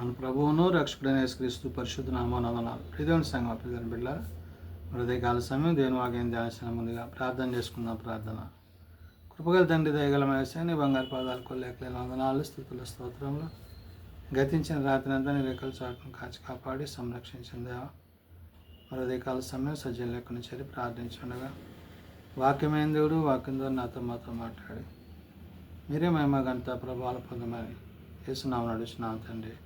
మన ప్రభువును రక్షకుడైన యేసుక్రీస్తు పరిశుద్ధ నామమున ప్రియమైన సంఘం ప్రియమైన బిడ్డలారా, హృదయకాల సమయం దేవుని వాక్యం ధ్యానించిన ముందుగా ప్రార్థన చేసుకుందాం. ప్రార్థన. కృపగల తండ్రి, దయగల యేసయ్య, బంగారు పాదాలు కొల్లేకలేని వందనాలు, స్తుతుల స్తోత్రములు. గతించిన రాత్రి అంతా నీ రెక్కల చాటును కాచి కాపాడి సంరక్షించిన దేవా, హృదయకాల సమయం సజ్జన లేకుండా చేరి ప్రార్థించుండగా వాక్యమైన దేవుడు వాక్యం ద్వారా నాతో మాతో మాట్లాడి మీరే మహిమ గంట ప్రభావాల పొందమని యేసునామమున నడుచున్నాం తండ్రి,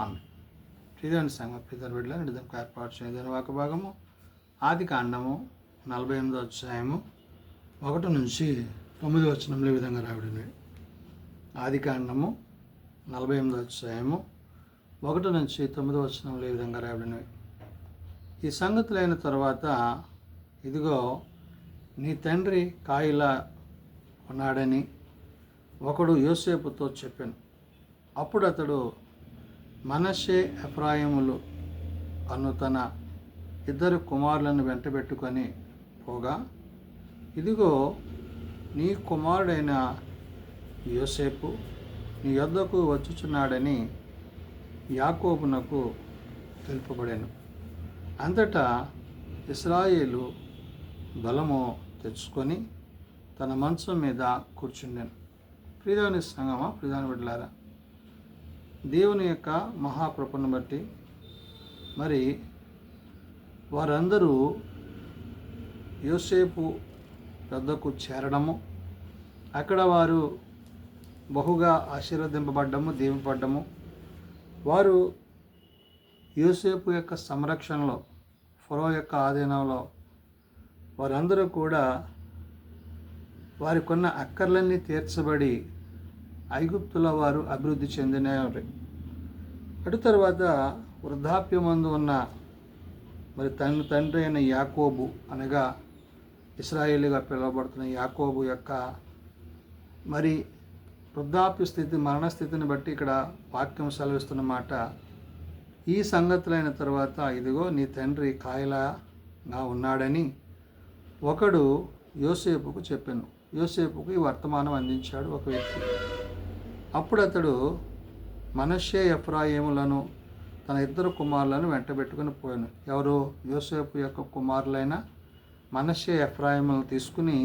ఆమె. ప్రియమైన సంఘం ప్రియమైన బిడ్డలారా, నిజంగా ఏర్పాటు చేయదని వాక్య భాగము ఆది కాండము 48వ అధ్యాయము 1 నుంచి 9 వచనంలో ఈ విధంగా రాబడినవి. ఆది కాండము 48వ అధ్యాయము 1 నుంచి 9 వచనంలో ఈ విధంగా రాబడినవి. ఈ సంగతులైన తర్వాత, ఇదిగో నీ తండ్రి కాయిలా ఉన్నాడని ఒకడు యోసేపుతో చెప్పాను. అప్పుడు అతడు మనష్షే ఎఫ్రాయిములు అను తన 2 కుమారులను వెంటబెట్టుకొని పోగా, ఇదిగో నీ కుమారుడైన యోసేపు నీ యొద్దకు వచ్చుచున్నాడని యాకోబునకు తెలుపబడెను. అంతటా ఇశ్రాయేలు బలము తెచ్చుకొని తన మంచం మీద కూర్చుండెను. ప్రియమైన సంగమా, ప్రియమైన బిడ్డలారా, దేవుని యొక్క మహాకృపను బట్టి మరి వారందరూ యోసేపు వద్దకు చేరడము, అక్కడ వారు బహుగా ఆశీర్వదింపబడ్డము, దీవింపబడ్డము. వారు యోసేపు యొక్క సంరక్షణలో, ఫరో యొక్క ఆధీనంలో వారందరూ కూడా వారికున్న అక్కర్లన్నీ తీర్చబడి ఐగుప్తులో వారు అభివృద్ధి చెందినవారు. అటు తర్వాత వృద్ధాప్యమందు ఉన్న మరి తండ్రి అయిన యాకోబు, అనగా ఇశ్రాయేలుగా పిలువబడుతున్న యాకోబు యొక్క మరి వృద్ధాప్య స్థితి, మరణస్థితిని బట్టి ఇక్కడ వాక్యం సెలవిస్తున్న మాట, ఈ సంగతులైన తర్వాత ఇదిగో నీ తండ్రి కాయలాగా ఉన్నాడని ఒకడు యోసేపుకు చెప్పాను. యోసేపుకు ఈ వర్తమానం అందించాడు ఒక వ్యక్తి. అప్పుడు అతడు మనష్షే ఎఫ్రాయిములను తన 2 కుమారులను వెంటబెట్టుకుని పోయాను. ఎవరు? యోసేపు యొక్క కుమారులైన మనష్షే ఎఫ్రాయిములను తీసుకుని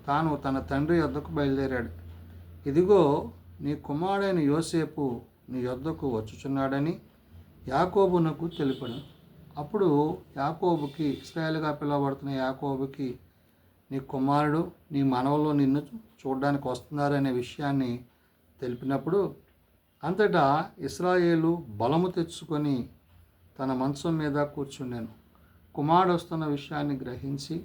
తాను తన తండ్రి యొద్దకు బయలుదేరాడు. ఇదిగో నీ కుమారుడైన యోసేపు నీ యొద్దకు వచ్చుచున్నాడని యాకోబునకు తెలిపాడు. అప్పుడు యాకోబుకి, ఇశ్రాయేలుగా పిలువబడుతున్న యాకోబుకి, నీ కుమారుడు నీ మనవలో నిన్ను చూడడానికి వస్తున్నారనే విషయాన్ని తెలిపినప్పుడు, అంతటా ఇశ్రాయేలు బలము తెచ్చుకొని తన మంచం మీద కూర్చుండెను. కుమారుడు వస్తున్న విషయాన్ని గ్రహించి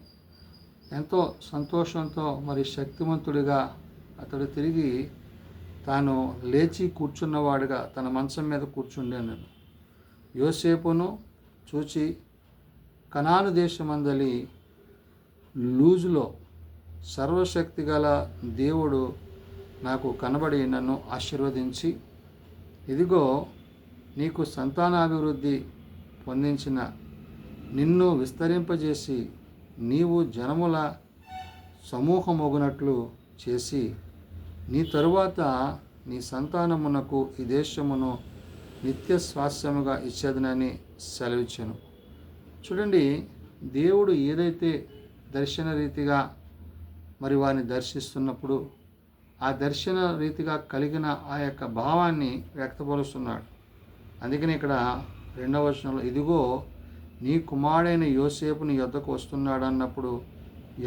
ఎంతో సంతోషంతో మరి శక్తివంతుడిగా అతడు తిరిగి తాను లేచి కూర్చున్నవాడుగా తన మంచం మీద కూర్చుండెను. యోసేపును చూచి, కనాను దేశమందలి లూజులో సర్వశక్తి గల దేవుడు నాకు కనబడి నన్ను ఆశీర్వదించి, ఇదిగో నీకు సంతానాభివృద్ధి పొందించిన నిన్ను విస్తరింపజేసి నీవు జనముల సమూహమొగునట్లు చేసి నీ తరువాత నీ సంతానమునకు ఈ దేశమును నిత్య స్వాస్యముగా ఇచ్చేదనని సెలవిచ్చాను. చూడండి, దేవుడు ఏదైతే దర్శన రీతిగా మరి వారిని దర్శిస్తున్నప్పుడు ఆ దర్శన రీతిగా కలిగిన ఆ యొక్క భావాన్ని వ్యక్తపరుస్తున్నాడు. అందుకని ఇక్కడ 2వ వచనంలో ఇదిగో నీ కుమారుడైన యోసేపు నీ యొద్దకు వస్తున్నాడు అన్నప్పుడు,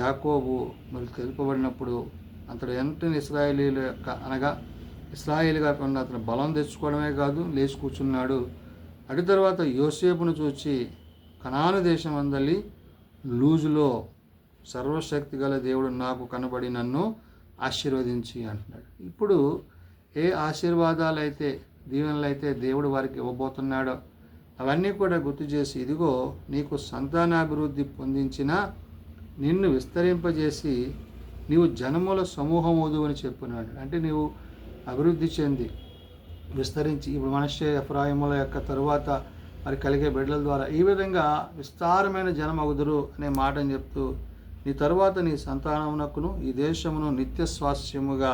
యాకోబు మరి తెలుపబడినప్పుడు అతడు వెంటనే ఇశ్రాయేలీల యొక్క, అనగా ఇశ్రాయేలుగా ఉన్న అతను బలం తెచ్చుకోవడమే కాదు, లేచి కూర్చున్నాడు. అటు తర్వాత యోసేపును చూచి, కనాను దేశం అందలి లూజులో సర్వశక్తి గల దేవుడు నాకు కనబడి నన్ను ఆశీర్వదించి అంటున్నాడు. ఇప్పుడు ఏ ఆశీర్వాదాలైతే, దీవెనలైతే దేవుడు వారికి ఇవ్వబోతున్నాడో అవన్నీ కూడా గుర్తు చేసి, ఇదిగో నీకు సంతానాభివృద్ధి పొందించిన నిన్ను విస్తరింపజేసి నీవు జనముల సమూహమోదు అని చెప్పున్నాడు. అంటే నీవు అభివృద్ధి చెంది విస్తరించి, ఇప్పుడు మనష్షే ఎఫ్రాయిముల యొక్క తరువాత మరి కలిగే బిడ్డల ద్వారా ఈ విధంగా విస్తారమైన జనమగుదురు అనే మాటని చెప్తూ, నీ తరువాత నీ సంతానమునకును ఈ దేశమును నిత్య స్వాస్యముగా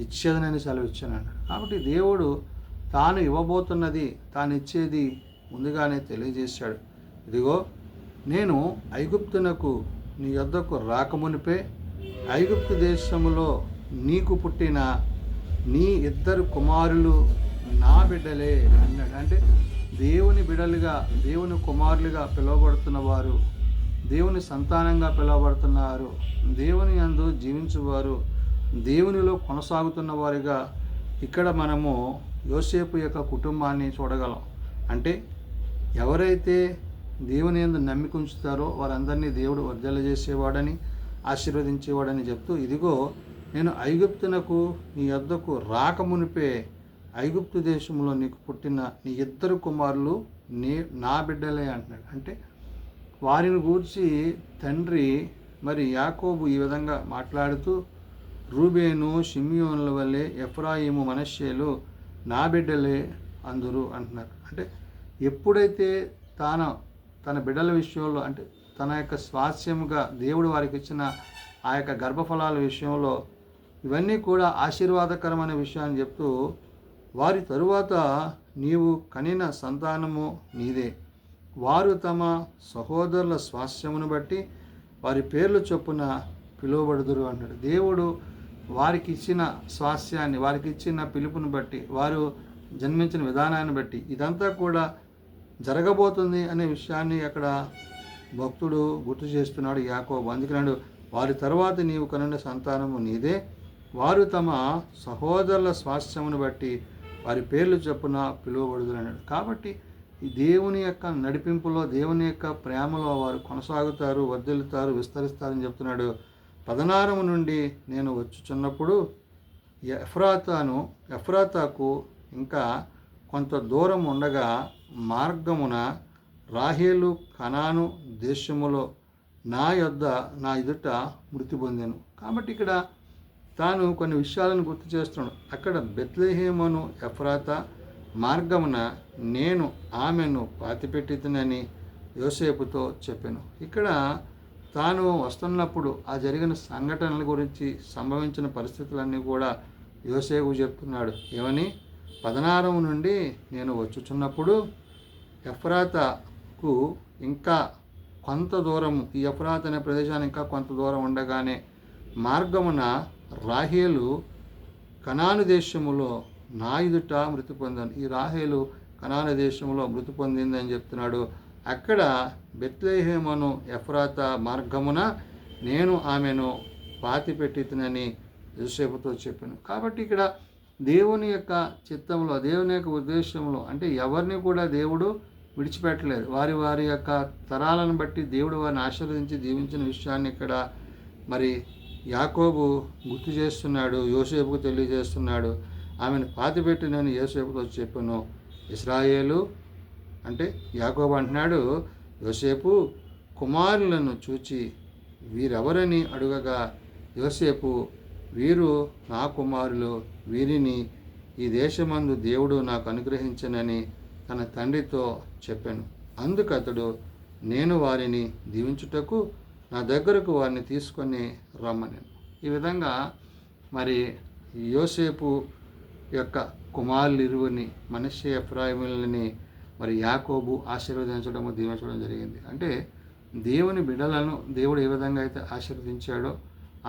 ఇచ్చేదనని సెలవిచ్చాను. కాబట్టి దేవుడు తాను ఇవ్వబోతున్నది, తాను ఇచ్చేది ముందుగానే తెలియజేశాడు. ఇదిగో, నేను ఐగుప్తునకు నీ యొద్దకు రాకమునిపే ఐగుప్తు దేశములో నీకు పుట్టిన నీ 2 కుమారులు నా బిడ్డలే అన్నాడు. అంటే దేవుని బిడ్డలుగా, దేవుని కుమారులుగా పిలువబడుతున్న వారు, దేవుని సంతానంగా పిలువబడుతున్నారు, దేవుని యందు జీవించువారు, దేవునిలో కొనసాగుతున్న వారిగా ఇక్కడ మనము యోసేపు యొక్క కుటుంబాన్ని చూడగలం. అంటే ఎవరైతే దేవుని యందు నమ్మిక ఉంచుతారో వారందరినీ దేవుడు వర్ధిల్లజేసేవాడని, ఆశీర్వదించేవాడని చెప్తూ, ఇదిగో నేను ఐగుప్తునకు నీ యొద్దకు రాకమునిపే ఐగుప్తు దేశంలో నీకు పుట్టిన నీ 2 కుమారులు నా బిడ్డలే అంటున్నాడు. అంటే వారిని గూర్చి తండ్రి మరి యాకోబు ఈ విధంగా మాట్లాడుతూ, రూబేను షిమ్యోనుల వల్లే ఎఫ్రాయిము మనష్షేలు నా బిడ్డలే అందురు అంటున్నారు. అంటే ఎప్పుడైతే తన బిడ్డల విషయంలో, అంటే తన యొక్క స్వాస్యముగా దేవుడు వారికి ఇచ్చిన ఆ యొక్క గర్భఫలాల విషయంలో ఇవన్నీ కూడా ఆశీర్వాదకరమైన విషయాన్ని చెప్తూ, వారి తరువాత నీవు కనిన సంతానము నీదే, వారు తమ సహోదరుల స్వాస్యమును బట్టి వారి పేర్ల చొప్పున పిలువబడుదురు అన్నాడు. దేవుడు వారికి ఇచ్చిన స్వాస్యాన్ని, వారికి ఇచ్చిన పిలుపుని బట్టి, వారు జన్మించిన విధానాన్ని బట్టి ఇదంతా కూడా జరగబోతుంది అనే విషయాన్ని అక్కడ భక్తుడు గుర్తు చేస్తున్నాడు యాకోబు. అందుకన్నాడు, వారి తర్వాత నీవు కనిన సంతానము నీదే, వారు తమ సహోదరుల స్వాస్థ్యమును బట్టి వారి పేర్లు చొప్పున పిలువబడుదురు అన్నాడు. కాబట్టి ఈ దేవుని యొక్క నడిపింపులో, దేవుని యొక్క ప్రేమలో వారు కొనసాగుతారు, వర్ధిల్లుతారు, విస్తరిస్తారని చెప్తున్నాడు. 16 నుండి నేను వచ్చుచున్నప్పుడు ఎఫ్రాతాకు ఇంకా కొంత దూరం ఉండగా మార్గమున రాహేలు కనాను దేశములో నా ఎదుట మృతి పొందాను. కాబట్టి ఇక్కడ తాను కొన్ని విషయాలను గుర్తు చేస్తున్నాడు. అక్కడ బెత్లెహేమును ఎఫ్రాతా మార్గమున నేను ఆమెను పాతిపెట్టినని యోసేపుతో చెప్పాను. ఇక్కడ తాను వస్తున్నప్పుడు ఆ జరిగిన సంఘటనల గురించి, సంభవించిన పరిస్థితులన్నీ కూడా యోసేపు చెప్తున్నాడు. ఏమని? 16 నుండి నేను వచ్చుచున్నప్పుడు ఎఫ్రాతాకు ఇంకా కొంత దూరం, ఈ ఎఫ్రాతా అనే ప్రదేశానికి ఇంకా కొంత దూరం ఉండగానే మార్గమున రాహేలు కనాను దేశములో నా ఎదుట మృతి పొందాను. ఈ రాహేలు కనాను దేశంలో మృతి పొందిందని చెప్తున్నాడు. అక్కడ బెత్లెహేమును ఎఫ్రాతా మార్గమున నేను ఆమెను పాతిపెట్టినని యోసేపుతో చెప్పాను. కాబట్టి ఇక్కడ దేవుని యొక్క చిత్తంలో, దేవుని యొక్క ఉద్దేశంలో, అంటే ఎవరిని కూడా దేవుడు విడిచిపెట్టలేదు. వారి వారి యొక్క తరాలను బట్టి దేవుడు వారిని ఆశీర్వదించి దీవించిన విషయాన్ని ఇక్కడ మరి యాకోబు గుర్తు చేస్తున్నాడు, యోసేపుకు తెలియజేస్తున్నాడు. ఆమెను పాతిపెట్టినని యోసేపుతో చెప్పాను. ఇశ్రాయేలు అంటే యాకోబు అంటున్నాడు, యోసేపు కుమారులను చూచి వీరెవరని అడుగగా యోసేపు, వీరు నా కుమారులు, వీరిని ఈ దేశమందు దేవుడు నాకు అనుగ్రహించనని తన తండ్రితో చెప్పాను. అందుకు అతడు, నేను వారిని దీవించుటకు నా దగ్గరకు వారిని తీసుకొని రమ్మని. ఈ విధంగా మరి యోసేపు యొక్క కుమారులు ఇరువురిని, మనష్షే ఎఫ్రాయిములని మరి యాకోబు ఆశీర్వదించడము, దీవించడం జరిగింది. అంటే దేవుని బిడ్డలను దేవుడు ఏ విధంగా అయితే ఆశీర్వదించాడో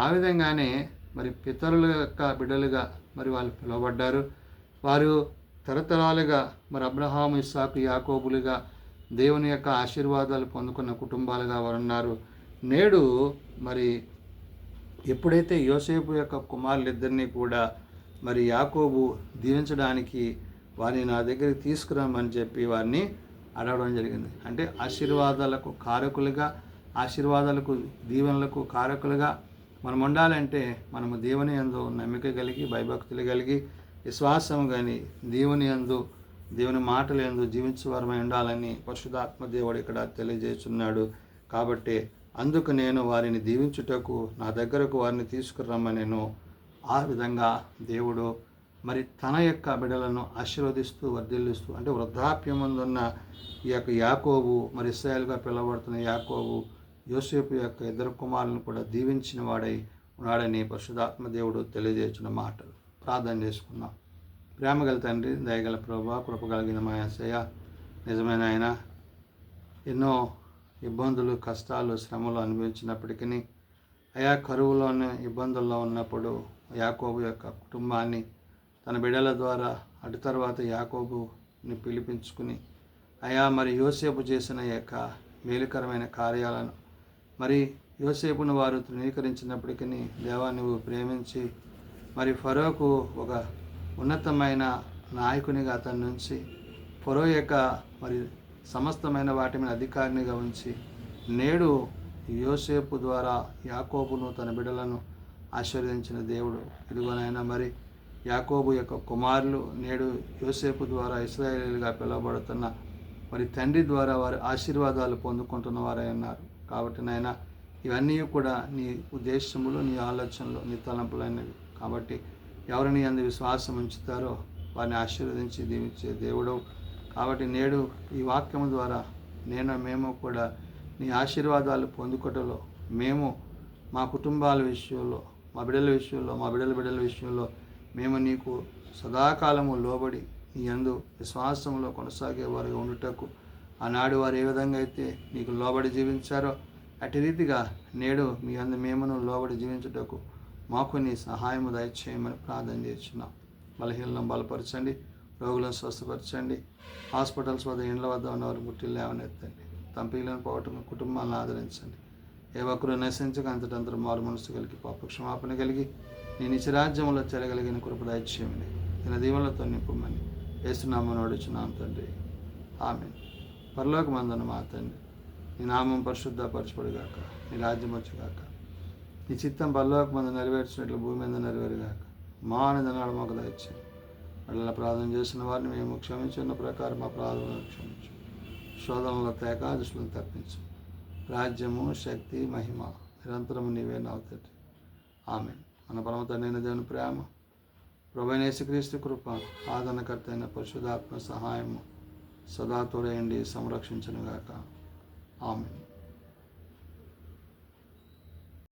ఆ విధంగానే మరి పితరుల యొక్క బిడ్డలుగా మరి వాళ్ళు పిలువబడ్డారు. వారు తరతరాలుగా మరి అబ్రహాము, ఇస్సాకు, యాకోబులుగా దేవుని యొక్క ఆశీర్వాదాలు పొందుకున్న కుటుంబాలుగా వారు ఉన్నారు. నేడు మరి ఎప్పుడైతే యోసేపు యొక్క కుమారులిద్దరినీ కూడా మరి యాకోబు దీవించడానికి వారిని నా దగ్గరికి తీసుకురామని చెప్పి వారిని అడగడం జరిగింది. అంటే ఆశీర్వాదాలకు కారకులుగా, ఆశీర్వాదాలకు దీవెనలకు కారకులుగా మనం ఉండాలంటే మనము దేవుని యందు నమ్మిక కలిగి, భయభక్తులు కలిగి, విశ్వాసం కానీ దేవుని యందు, దేవుని మాటల యందు జీవించేవారమై ఉండాలని పరిశుద్ధాత్మ దేవుడు ఇక్కడ తెలియజేస్తున్నాడు. కాబట్టి అందుకు నేను వారిని దీవించుటకు నా దగ్గరకు వారిని తీసుకురమ్మనేను. ఆ విధంగా దేవుడు మరి తన యొక్క బిడ్డలను ఆశీర్వదిస్తూ వర్ధిల్లిస్తూ, అంటే వృద్ధాప్యమందున్న ఈ యొక్క యాకోబు, మరి ఇశ్రాయేలుగా పిలువబడుతున్న యాకోబు యోసేపు యొక్క 2 కుమారులను కూడా దీవించిన వాడై ఉన్నాడని పరిశుద్ధాత్మ దేవుడు తెలియజేసిన మాటలు. ప్రార్థన చేసుకుందాం. ప్రేమగల తండ్రి, దయగల ప్రభా, కృప కలిగిన మా యేసయ్య, నిజమైన ఆయన ఎన్నో ఇబ్బందులు, కష్టాలు, శ్రమలు అనుభవించినప్పటికీ అయా కరువులోనే ఇబ్బందుల్లో ఉన్నప్పుడు యాకోబు యొక్క కుటుంబాన్ని తన బిడ్డల ద్వారా అటు తర్వాత యాకోబుని పిలిపించుకుని అయా మరి యోసేపు చేసిన యొక్క మేలుకరమైన కార్యాలను మరి యోసేపును వారు తృణీకరించినప్పటికీ దేవా నువ్వు ప్రేమించి మరి ఫరోకు ఒక ఉన్నతమైన నాయకునిగా అతని నుంచి ఫరో యొక్క మరి సమస్తమైన వాటి మీద అధికారినిగా ఉంచి నేడు యోసేపు ద్వారా యాకోబును తన బిడ్డలను ఆశీర్వదించిన దేవుడు. ఇదిగోనైనా మరి యాకోబు యొక్క కుమారులు నేడు యోసేపు ద్వారా ఇశ్రాయేలీలుగా పిలువబడుతున్న మరి తండ్రి ద్వారా వారి ఆశీర్వాదాలు పొందుకుంటున్న వారై ఉన్నారు. కాబట్టి నాయన ఇవన్నీ కూడా నీ ఉద్దేశములు, నీ ఆలోచనలు, నీ తలంపులైనవి. కాబట్టి ఎవరిని అందు విశ్వాసం ఉంచుతారో వారిని ఆశీర్వదించి దీవించే దేవుడు. కాబట్టి నేడు ఈ వాక్యము ద్వారా మేము కూడా నీ ఆశీర్వాదాలు పొందుకోవటంలో మేము మా కుటుంబాల విషయంలో, మా బిడ్డల విషయంలో, మా బిడ్డల విషయంలో మేము నీకు సదాకాలము లోబడి నీ యందు విశ్వాసంలో కొనసాగే వారిగా ఉండుటకు ఆనాడు వారు ఏ విధంగా అయితే నీకు లోబడి జీవించారో అటు రీతిగా నేడు మీ అందు మేమును లోబడి జీవించుటకు మాకు నీ సహాయము దయచేయమని ప్రార్థన చేస్తున్నాం. బలహీనలను బలపరచండి, రోగులను స్వస్థపరచండి, హాస్పిటల్స్ వద్ద ఇండ్ల వద్ద ఉన్నవారు ముట్టిలు లేవనెత్తండి, తంపీలను పోవటం కుటుంబాలను ఆదరించండి. ఏ ఒక్కరు నశించక అంతటంతరం మారు మనసు కలిగి పాప క్షమాపణ కలిగి నీ నిత్యరాజ్యంలో చెరగలిగిన కృప దయచేయమని నిన్న దీవులతో నింపమని యేసునామమున అడుగుచున్నాం తండ్రి, ఆమేన్. పరలోకమందున్న మా తండ్రి, నీ నామం పరిశుద్ధపరచబడుగాక, నీ రాజ్యం వచ్చుగాక, నీ చిత్తం పరలోకమందు నెరవేర్చినట్లు భూమి మీద నెరవేరుగాక. మా ఆనందనాడు మాకు దయచేయండి. అట్లా ప్రార్థన చేసిన వారిని మేము క్షమించున్న ప్రకారం మా ప్రార్థనలు క్షమించు. శోధనలో తేక దృష్టిలను తప్పించు. రాజ్యము, శక్తి, మహిమ నిరంతరము నీవే నావుతండి. ఆమేన్. మన పరమ తండ్రి దేవుని ప్రేమ, ప్రభువైన యేసుక్రీస్తు కృప, ఆదరణకర్త అయిన పరిశుద్ధాత్మ సహాయము సదా తోడేయండి, సంరక్షించునుగాక. ఆమేన్.